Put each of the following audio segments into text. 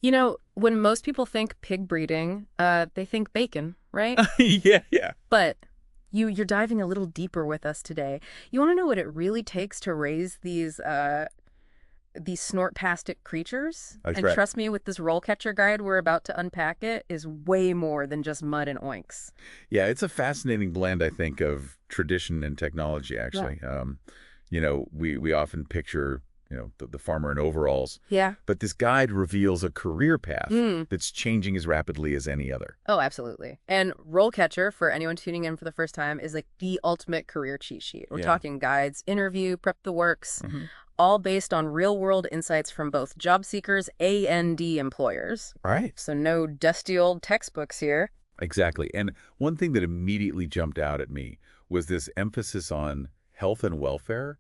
You know, when most people think pig breeding, they think bacon, right? Yeah, yeah. But you're diving a little deeper with us today. You want to know what it really takes to raise these snort-tastic creatures? That's And right. trust me, with this roll catcher guide we're about to unpack it is way more than just mud and oinks. Yeah, it's a fascinating blend, I think, of tradition and technology, Yeah. actually. We often picture, the farmer in overalls, Yeah. but this guide reveals a career path Mm. that's changing as rapidly as any other. Oh, absolutely. And RoleCatcher, for anyone tuning in for the first time, is like the ultimate career cheat sheet. We're Yeah. talking guides, interview, prep the works, Hmm. all based on real-world insights from both job seekers and employers. Right. So no dusty old textbooks here. Exactly. And one thing that immediately jumped out at me was this emphasis on health and welfare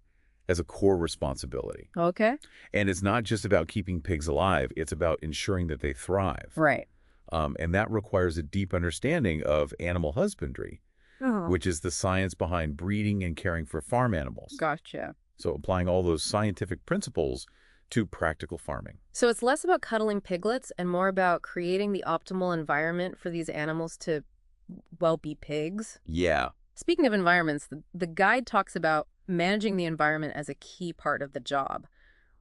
as a core responsibility. Okay. And it's not just about keeping pigs alive, it's about ensuring that they thrive. Right. And that requires a deep understanding of animal husbandry, Oh, which is the science behind breeding and caring for farm animals. gotcha. So applying all those scientific principles to practical farming. So it's less about cuddling piglets and more about creating the optimal environment for these animals to, well, be pigs. Yeah. Speaking of environments, the guide talks about managing the environment as a key part of the job.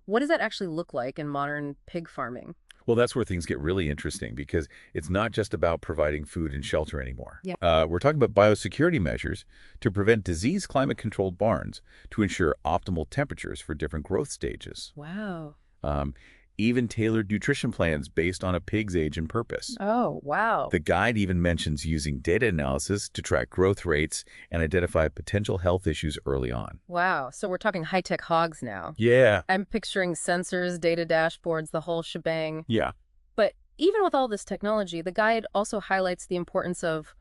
What does that actually look like in modern pig farming? Well, that's where things get really interesting because it's not just about providing food and shelter anymore. Yeah. We're talking about biosecurity measures to prevent disease climate-controlled barns to ensure optimal temperatures for different growth stages. Wow. Um, Even tailored nutrition plans based on a pig's age and purpose. Oh, wow. The guide even mentions using data analysis to track growth rates and identify potential health issues early on. Wow. So we're talking high-tech hogs now. Yeah. I'm picturing sensors, data dashboards, the whole shebang. Yeah. But even with all this technology, the guide also highlights the importance of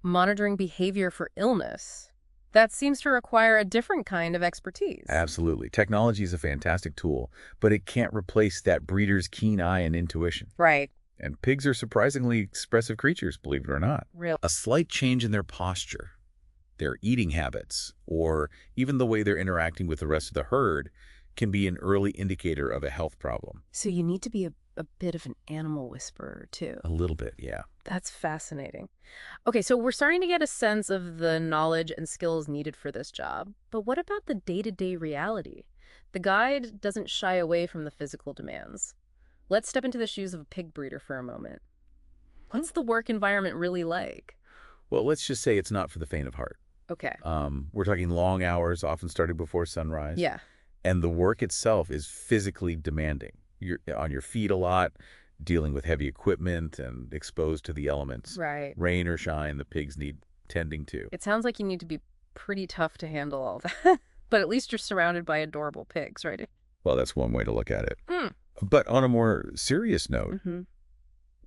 monitoring behavior for illness. That seems to require a different kind of expertise. Absolutely. Technology is a fantastic tool, but it can't replace that breeder's keen eye and intuition. Right. And pigs are surprisingly expressive creatures, believe it or not. Real. A slight change in their posture, their eating habits, or even the way they're interacting with the rest of the herd can be an early indicator of a health problem. So you need to be a bit of an animal whisperer, too. A little bit, yeah. That's fascinating. Okay, so we're starting to get a sense of the knowledge and skills needed for this job. But what about the day-to-day reality? The guide doesn't shy away from the physical demands. Let's step into the shoes of a pig breeder for a moment. What's the work environment really like? Well, let's just say it's not for the faint of heart. Okay. We're talking long hours, often starting before sunrise. Yeah. And the work itself is physically demanding. You're on your feet a lot, dealing with heavy equipment and exposed to the elements. Right. Rain or shine, the pigs need tending to. It sounds like you need to be pretty tough to handle all that. But at least you're surrounded by adorable pigs, right? Well, that's one way to look at it. Mm. But on a more serious note, Mm-hmm.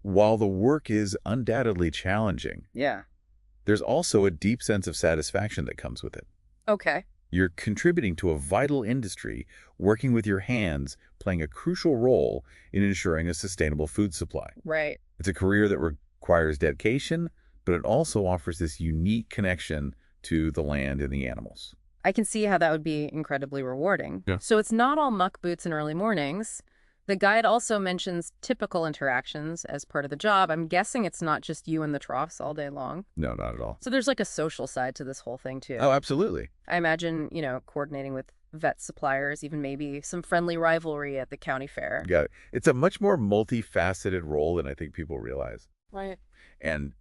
while the work is undoubtedly challenging, Yeah. there's also a deep sense of satisfaction that comes with it. Okay. You're contributing to a vital industry, working with your hands, playing a crucial role in ensuring a sustainable food supply. Right. It's a career that requires dedication, but it also offers this unique connection to the land and the animals. I can see how that would be incredibly rewarding. Yeah. So it's not all muck boots and early mornings. The guide also mentions typical interactions as part of the job. I'm guessing it's not just you in the troughs all day long. No, not at all. So there's like a social side to this whole thing too. Oh, absolutely. I imagine, coordinating with vet suppliers, even maybe some friendly rivalry at the county fair. Got it. It's a much more multifaceted role than I think people realize. Right. And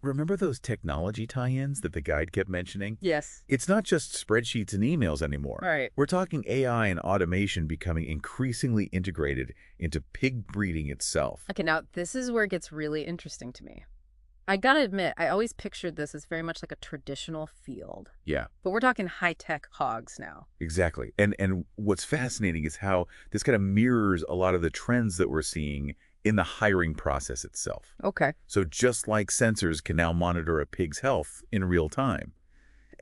remember those technology tie-ins that the guide kept mentioning? Yes. It's not just spreadsheets and emails anymore. Right. We're talking AI and automation becoming increasingly integrated into pig breeding itself. Okay, now this is where it gets really interesting to me. I gotta admit, I always pictured this as very much like a traditional field. Yeah, But we're talking high-tech hogs now. exactly. And what's fascinating is how this kind of mirrors a lot of the trends that we're seeing in the hiring process itself. Okay. So just like sensors can now monitor a pig's health in real time,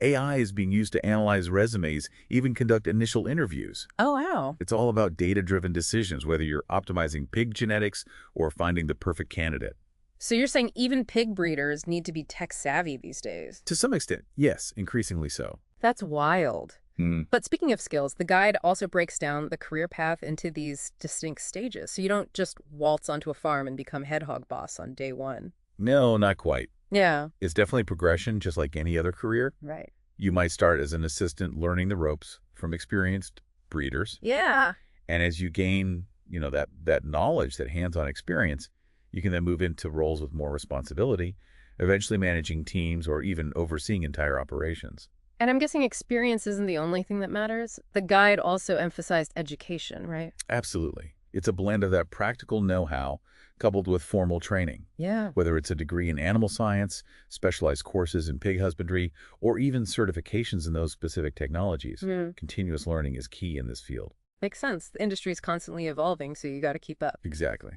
AI is being used to analyze resumes, even conduct initial interviews. Oh, wow. It's all about data-driven decisions, whether you're optimizing pig genetics or finding the perfect candidate. So you're saying even pig breeders need to be tech savvy these days? To some extent, yes, increasingly so. That's wild. Mm. But speaking of skills, the guide also breaks down the career path into these distinct stages. So you don't just waltz onto a farm and become head hog boss on day one. No, not quite. Yeah. It's definitely progression, just like any other career. Right. You might start as an assistant learning the ropes from experienced breeders. Yeah. And as you gain, that knowledge, that hands-on experience, you can then move into roles with more responsibility, eventually managing teams or even overseeing entire operations. And I'm guessing experience isn't the only thing that matters. The guide also emphasized education, right? Absolutely. It's a blend of that practical know-how coupled with formal training. Yeah. Whether it's a degree in animal science, specialized courses in pig husbandry, or even certifications in those specific technologies, continuous learning is key in this field. Makes sense. The industry is constantly evolving, so you got to keep up. Exactly.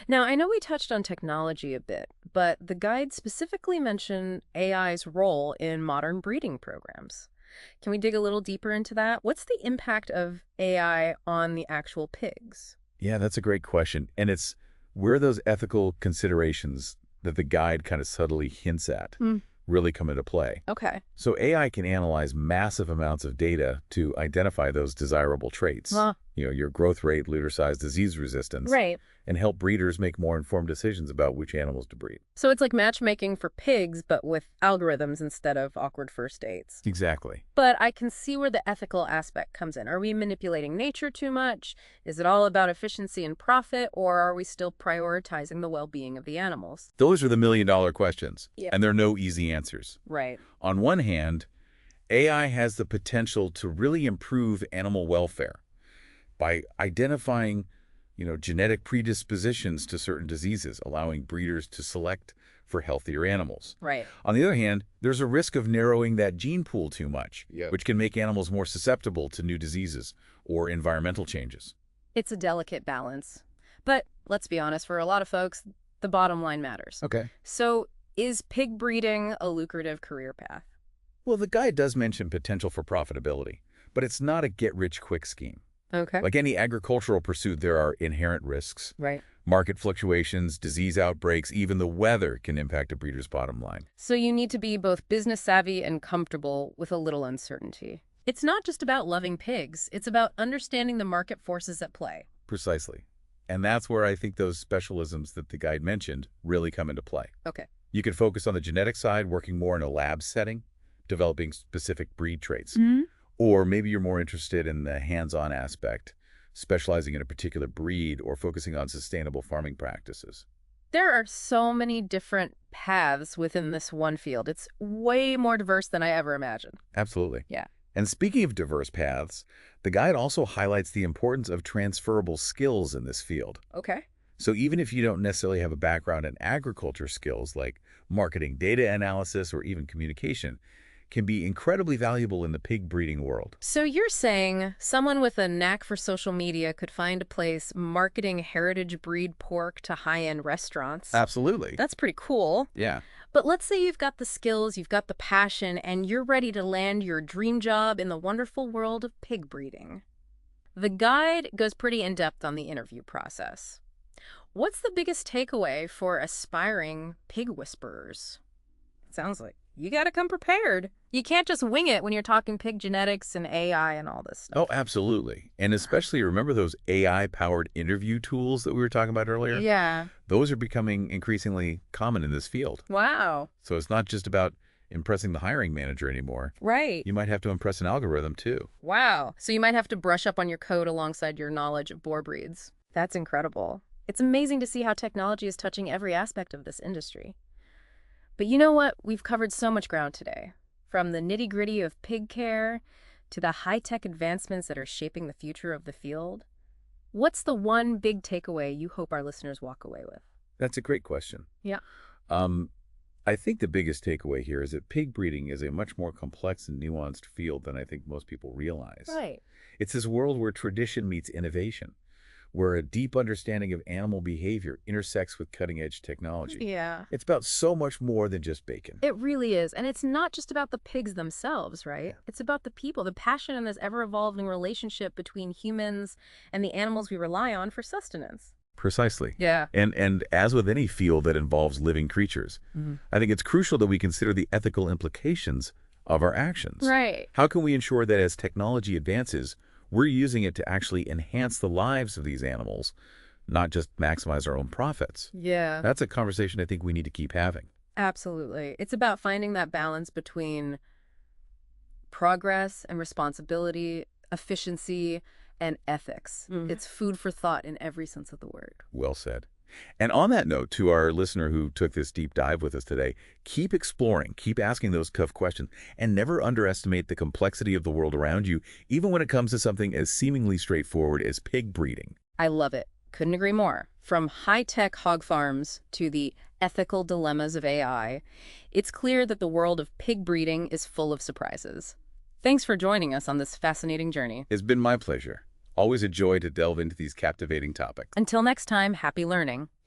Now, I know we touched on technology a bit, but the guide specifically mentioned AI's role in modern breeding programs. Can we dig a little deeper into that? What's the impact of AI on the actual pigs? Yeah, that's a great question. And it's where those ethical considerations that the guide kind of subtly hints at really come into play. Okay. So AI can analyze massive amounts of data to identify those desirable traits. Your growth rate, litter size, disease resistance. Right. And help breeders make more informed decisions about which animals to breed. So it's like matchmaking for pigs, but with algorithms instead of awkward first dates. Exactly. But I can see where the ethical aspect comes in. Are we manipulating nature too much? Is it all about efficiency and profit, or are we still prioritizing the well-being of the animals? Those are the million-dollar questions, Yeah. and there are no easy answers. Right. On one hand, AI has the potential to really improve animal welfare by identifying genetic predispositions to certain diseases, allowing breeders to select for healthier animals. Right. On the other hand, there's a risk of narrowing that gene pool too much, Yep. which can make animals more susceptible to new diseases or environmental changes. It's a delicate balance. But let's be honest, for a lot of folks, the bottom line matters. Okay. So is pig breeding a lucrative career path? Well, the guide does mention potential for profitability, but it's not a get-rich-quick scheme. Okay. Like any agricultural pursuit, there are inherent risks. Right. Market fluctuations, disease outbreaks, even the weather can impact a breeder's bottom line. So you need to be both business savvy and comfortable with a little uncertainty. It's not just about loving pigs. It's about understanding the market forces at play. Precisely. And that's where I think those specialisms that the guide mentioned really come into play. Okay. You could focus on the genetic side, working more in a lab setting, developing specific breed traits. Or maybe you're more interested in the hands-on aspect, specializing in a particular breed or focusing on sustainable farming practices. There are so many different paths within this one field. It's way more diverse than I ever imagined. Absolutely. Yeah. And speaking of diverse paths, the guide also highlights the importance of transferable skills in this field. Okay. So even if you don't necessarily have a background in agriculture skills like marketing, data analysis, or even communication, can be incredibly valuable in the pig breeding world. So you're saying someone with a knack for social media could find a place marketing heritage breed pork to high-end restaurants. Absolutely. That's pretty cool. Yeah. But let's say you've got the skills, you've got the passion, and you're ready to land your dream job in the wonderful world of pig breeding. The guide goes pretty in-depth on the interview process. What's the biggest takeaway for aspiring pig whisperers? Sounds like you got to come prepared. You can't just wing it when you're talking pig genetics and AI and all this stuff. Oh, absolutely. And especially remember those AI-powered interview tools that we were talking about earlier? Yeah. Those are becoming increasingly common in this field. Wow. So it's not just about impressing the hiring manager anymore. Right. You might have to impress an algorithm too. Wow. So you might have to brush up on your code alongside your knowledge of boar breeds. That's incredible. It's amazing to see how technology is touching every aspect of this industry. But you know what? We've covered so much ground today. From the nitty-gritty of pig care to the high-tech advancements that are shaping the future of the field. What's the one big takeaway you hope our listeners walk away with? That's a great question. Yeah. I think the biggest takeaway here is that pig breeding is a much more complex and nuanced field than I think most people realize. Right. It's this world where tradition meets innovation, where a deep understanding of animal behavior intersects with cutting-edge technology. Yeah. It's about so much more than just bacon. It really is. And it's not just about the pigs themselves, right? Yeah. It's about the people, the passion and this ever-evolving relationship between humans and the animals we rely on for sustenance. Precisely. Yeah. And as with any field that involves living creatures, I think it's crucial that we consider the ethical implications of our actions. Right. How can we ensure that as technology advances, we're using it to actually enhance the lives of these animals, not just maximize our own profits? Yeah, That's a conversation I think we need to keep having. absolutely. It's about finding that balance between progress and responsibility, efficiency and ethics. It's food for thought in every sense of the word. Well said. And on that note, to our listener who took this deep dive with us today, keep exploring, keep asking those tough questions, and never underestimate the complexity of the world around you, even when it comes to something as seemingly straightforward as pig breeding. I love it. Couldn't agree more. From high-tech hog farms to the ethical dilemmas of AI, it's clear that the world of pig breeding is full of surprises. Thanks for joining us on this fascinating journey. It's been my pleasure. Always a joy to delve into these captivating topics. Until next time, happy learning.